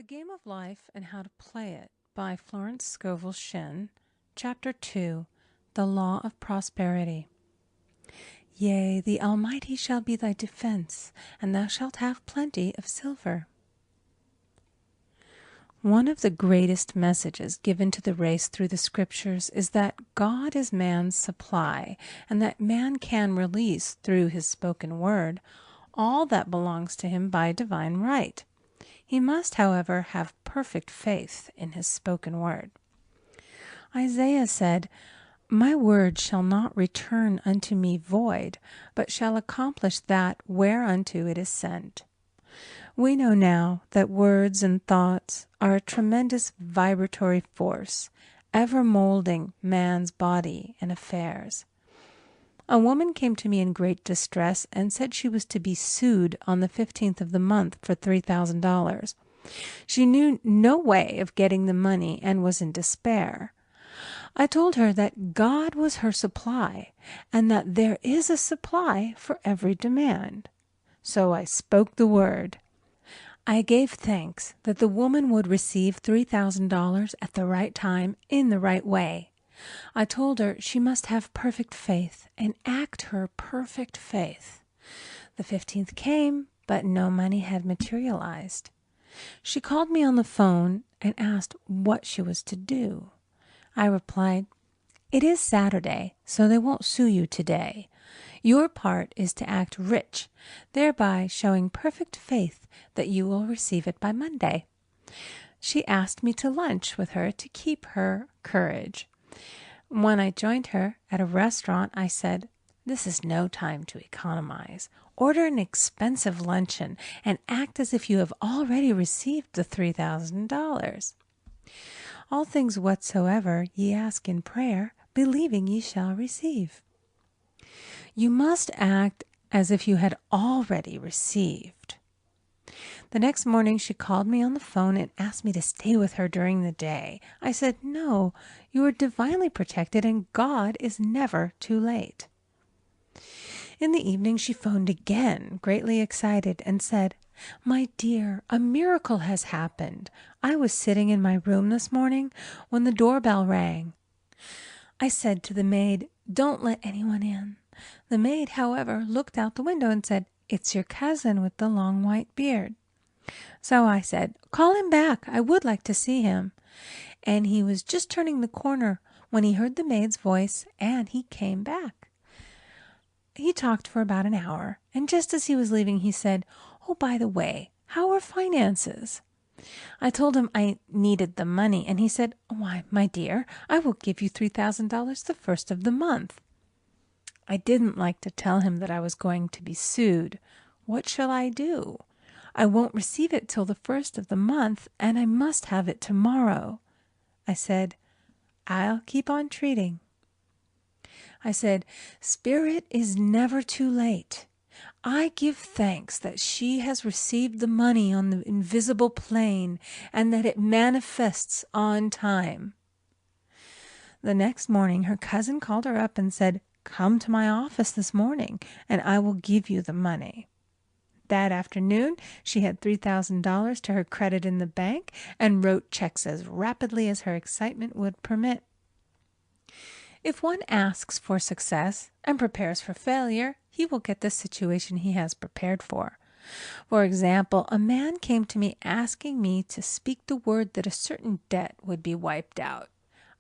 Game of Life and How to Play It by Florence Scovel Shinn. Chapter 2, The Law of Prosperity. Yea, the Almighty shall be thy defense, and thou shalt have plenty of silver. One of the greatest messages given to the race through the Scriptures is that God is man's supply, and that man can release, through his spoken word, all that belongs to him by divine right. He must, however, have perfect faith in his spoken word. Isaiah said, "My word shall not return unto me void, but shall accomplish that whereunto it is sent." We know now that words and thoughts are a tremendous vibratory force, ever molding man's body and affairs. A woman came to me in great distress and said she was to be sued on the 15th of the month for $3,000. She knew no way of getting the money and was in despair. I told her that God was her supply and that there is a supply for every demand. So I spoke the word. I gave thanks that the woman would receive $3,000 at the right time in the right way. I told her she must have perfect faith and act her perfect faith. The 15th came, but no money had materialized. She called me on the phone and asked what she was to do. I replied, "It is Saturday, so they won't sue you today. Your part is to act rich, thereby showing perfect faith that you will receive it by Monday." She asked me to lunch with her to keep her courage. When I joined her at a restaurant, I said, "This is no time to economize. Order an expensive luncheon and act as if you have already received the $3,000. All things whatsoever ye ask in prayer, believing ye shall receive." You must act as if you had already received. The next morning she called me on the phone and asked me to stay with her during the day. I said, "No, you are divinely protected and God is never too late." In the evening she phoned again, greatly excited, and said, "My dear, a miracle has happened. I was sitting in my room this morning when the doorbell rang. I said to the maid, 'Don't let anyone in.' The maid, however, looked out the window and said, 'It's your cousin with the long white beard.' So I said, 'Call him back. I would like to see him.' And he was just turning the corner when he heard the maid's voice, and he came back. He talked for about an hour, and just as he was leaving, he said, 'Oh, by the way, how are finances?' I told him I needed the money, and he said, 'Why, my dear, I will give you $3,000 the first of the month.' I didn't like to tell him that I was going to be sued. What shall I do? I won't receive it till the first of the month, and I must have it tomorrow. I said, 'I'll keep on treating.' I said, 'Spirit is never too late. I give thanks that she has received the money on the invisible plane and that it manifests on time.' The next morning her cousin called her up and said, 'Come to my office this morning, and I will give you the money.' That afternoon she had $3,000 to her credit in the bank and wrote checks as rapidly as her excitement would permit. If one asks for success and prepares for failure, he will get the situation he has prepared for. For example, a man came to me asking me to speak the word that a certain debt would be wiped out.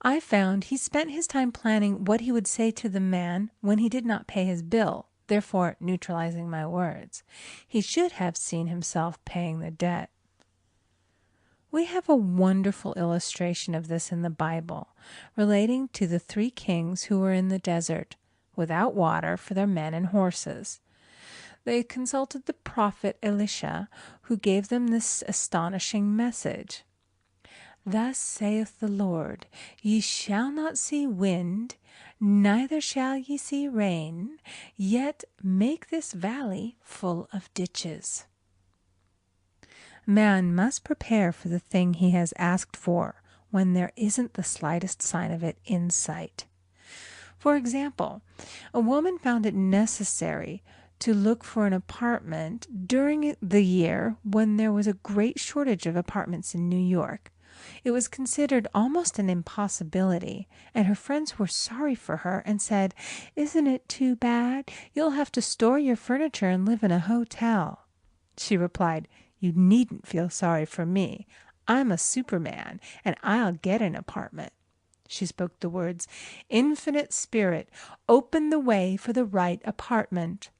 I found he spent his time planning what he would say to the man when he did not pay his bill, therefore neutralizing my words. He should have seen himself paying the debt. We have a wonderful illustration of this in the Bible, relating to the 3 kings who were in the desert, without water for their men and horses. They consulted the prophet Elisha, who gave them this astonishing message. "Thus saith the Lord, ye shall not see wind, neither shall ye see rain, yet make this valley full of ditches." Man must prepare for the thing he has asked for when there isn't the slightest sign of it in sight. For example, a woman found it necessary to look for an apartment during the year when there was a great shortage of apartments in New York. It was considered almost an impossibility, and her friends were sorry for her and said, "Isn't it too bad? You'll have to store your furniture and live in a hotel." She replied, "You needn't feel sorry for me. I'm a Superman, and I'll get an apartment." She spoke the words, "Infinite Spirit, open the way for the right apartment."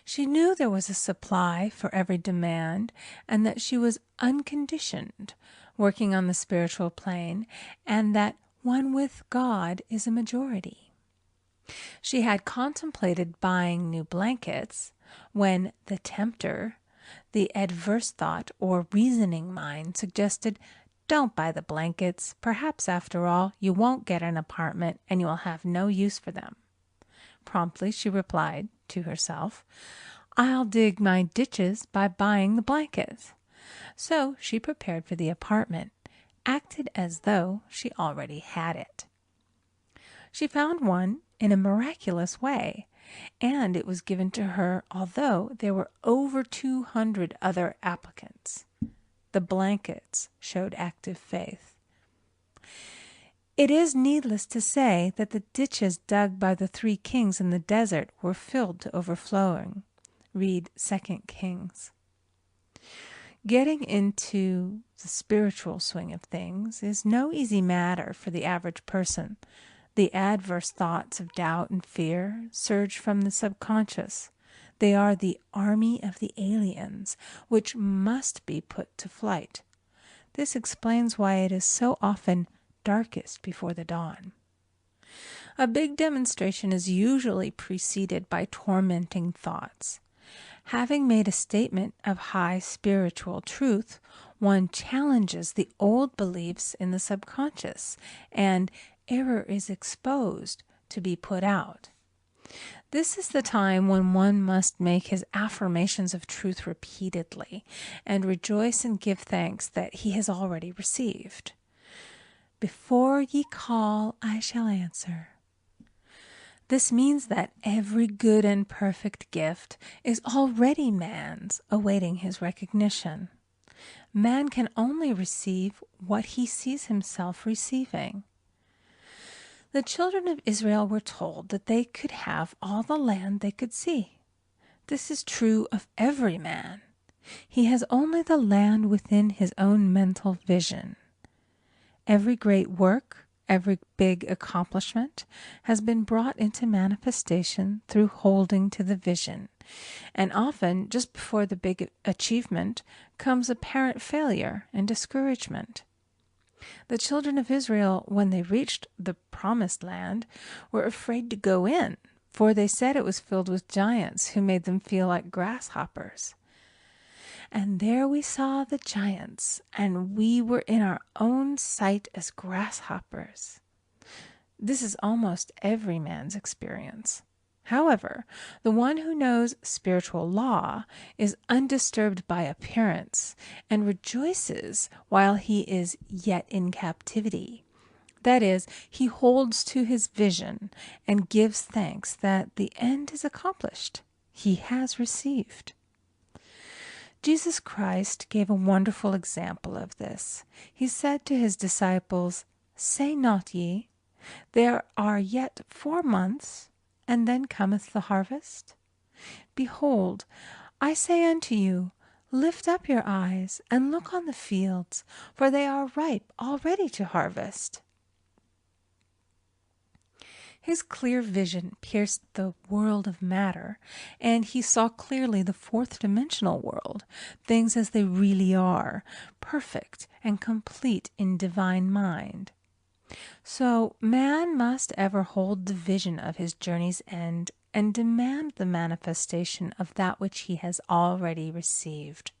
She knew there was a supply for every demand, and that she was unconditioned, working on the spiritual plane, and that one with God is a majority. She had contemplated buying new blankets when the tempter, the adverse thought or reasoning mind, suggested, "Don't buy the blankets. Perhaps, after all, you won't get an apartment and you will have no use for them." Promptly she replied to herself, "I'll dig my ditches by buying the blankets." So she prepared for the apartment, acted as though she already had it. She found one in a miraculous way, and it was given to her although there were over 200 other applicants. The blankets showed active faith. It is needless to say that the ditches dug by the 3 kings in the desert were filled to overflowing. Read 2 Kings. Getting into the spiritual swing of things is no easy matter for the average person. The adverse thoughts of doubt and fear surge from the subconscious. They are the army of the aliens, which must be put to flight. This explains why it is so often darkest before the dawn. A big demonstration is usually preceded by tormenting thoughts. Having made a statement of high spiritual truth, one challenges the old beliefs in the subconscious, and error is exposed to be put out. This is the time when one must make his affirmations of truth repeatedly and rejoice and give thanks that he has already received. "Before ye call, I shall answer." This means that every good and perfect gift is already man's, awaiting his recognition. Man can only receive what he sees himself receiving. The children of Israel were told that they could have all the land they could see. This is true of every man. He has only the land within his own mental vision. Every great work, every big accomplishment has been brought into manifestation through holding to the vision, and often just before the big achievement comes apparent failure and discouragement. The children of Israel, when they reached the promised land, were afraid to go in, for they said it was filled with giants who made them feel like grasshoppers. "And there we saw the giants, and we were in our own sight as grasshoppers." This is almost every man's experience. However, the one who knows spiritual law is undisturbed by appearance and rejoices while he is yet in captivity. That is, he holds to his vision and gives thanks that the end is accomplished. He has received. Jesus Christ gave a wonderful example of this. He said to his disciples, "Say not ye, there are yet 4 months, and then cometh the harvest? Behold, I say unto you, lift up your eyes, and look on the fields, for they are ripe already to harvest." His clear vision pierced the world of matter, and he saw clearly the 4th-dimensional world, things as they really are, perfect and complete in divine mind. So man must ever hold the vision of his journey's end and demand the manifestation of that which he has already received.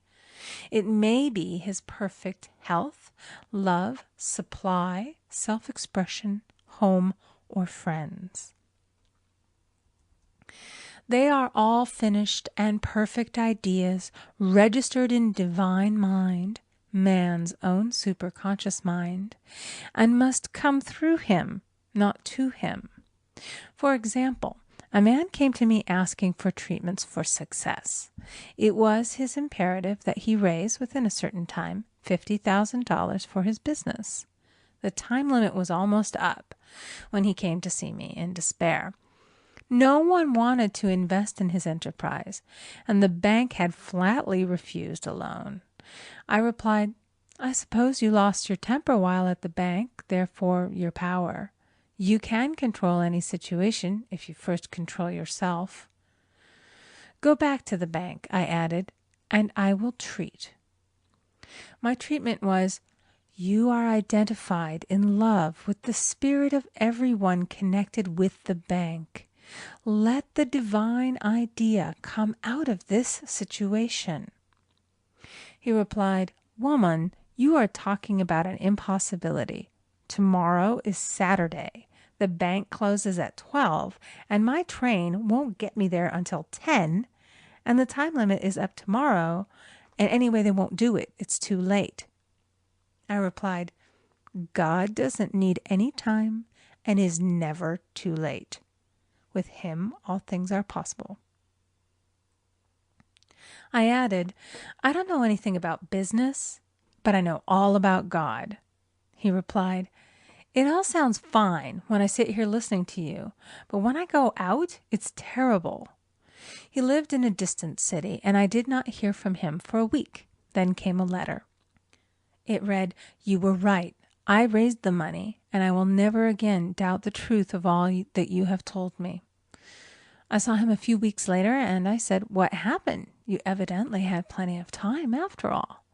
It may be his perfect health, love, supply, self-expression, home, or friends. They are all finished and perfect ideas registered in divine mind, man's own superconscious mind, and must come through him, not to him. For example, A man came to me asking for treatments for success. It was his imperative that he raise, within a certain time, $50,000 for his business. The time limit was almost up when he came to see me in despair. No one wanted to invest in his enterprise, and the bank had flatly refused a loan. I replied, "I suppose you lost your temper while at the bank, therefore your power. You can control any situation if you first control yourself." "Go back to the bank," I added, "and I will treat." My treatment was, "You are identified in love with the spirit of everyone connected with the bank. Let the divine idea come out of this situation." He replied, "Woman, you are talking about an impossibility. Tomorrow is Saturday. The bank closes at 12, and my train won't get me there until 10, and the time limit is up tomorrow, and anyway they won't do it. It's too late." I replied, "God doesn't need any time and is never too late. With him, all things are possible." I added, "I don't know anything about business, but I know all about God." He replied, "It all sounds fine when I sit here listening to you, but when I go out, it's terrible." He lived in a distant city, and I did not hear from him for a week. Then came a letter. It read, "You were right. I raised the money, and I will never again doubt the truth of all that you have told me." I saw him a few weeks later, and I said, "What happened? You evidently had plenty of time after all."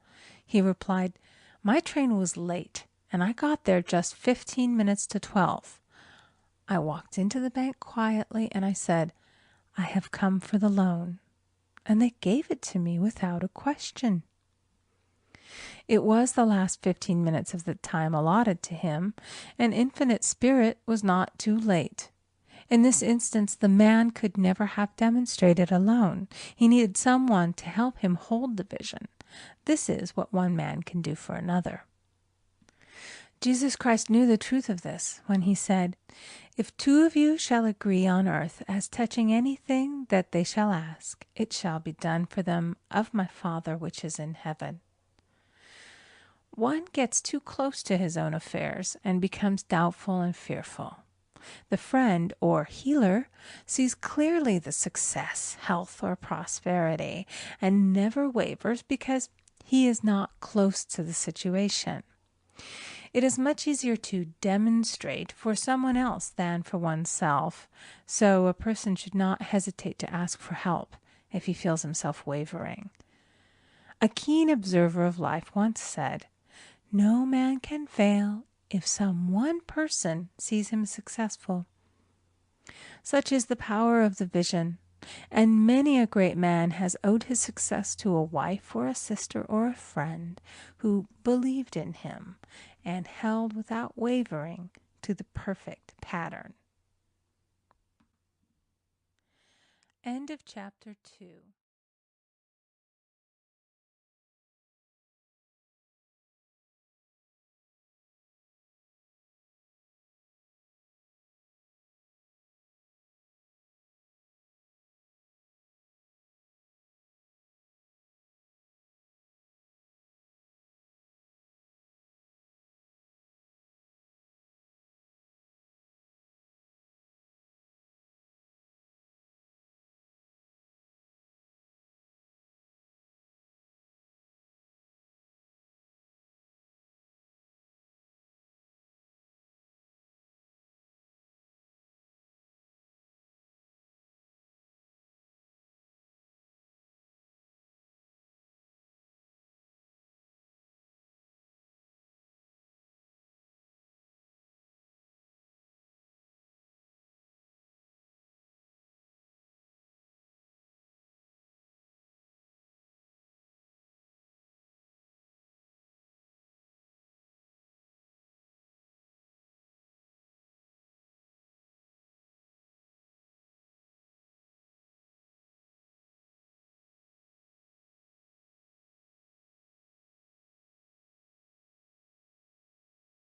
He replied, "My train was late, and I got there just 15 minutes to 12. I walked into the bank quietly, and I said, 'I have come for the loan,' and they gave it to me without a question." It was the last 15 minutes of the time allotted to him, and Infinite Spirit was not too late. In this instance, the man could never have demonstrated alone. He needed someone to help him hold the vision. This is what one man can do for another. Jesus Christ knew the truth of this when he said, "If two of you shall agree on earth as touching anything that they shall ask, it shall be done for them of my Father which is in heaven." One gets too close to his own affairs and becomes doubtful and fearful. The friend or healer sees clearly the success, health, or prosperity and never wavers because he is not close to the situation. It is much easier to demonstrate for someone else than for oneself, so a person should not hesitate to ask for help if he feels himself wavering. A keen observer of life once said, "No man can fail if some one person sees him successful." Such is the power of the vision, and many a great man has owed his success to a wife or a sister or a friend who believed in him and held without wavering to the perfect pattern. End of chapter 2.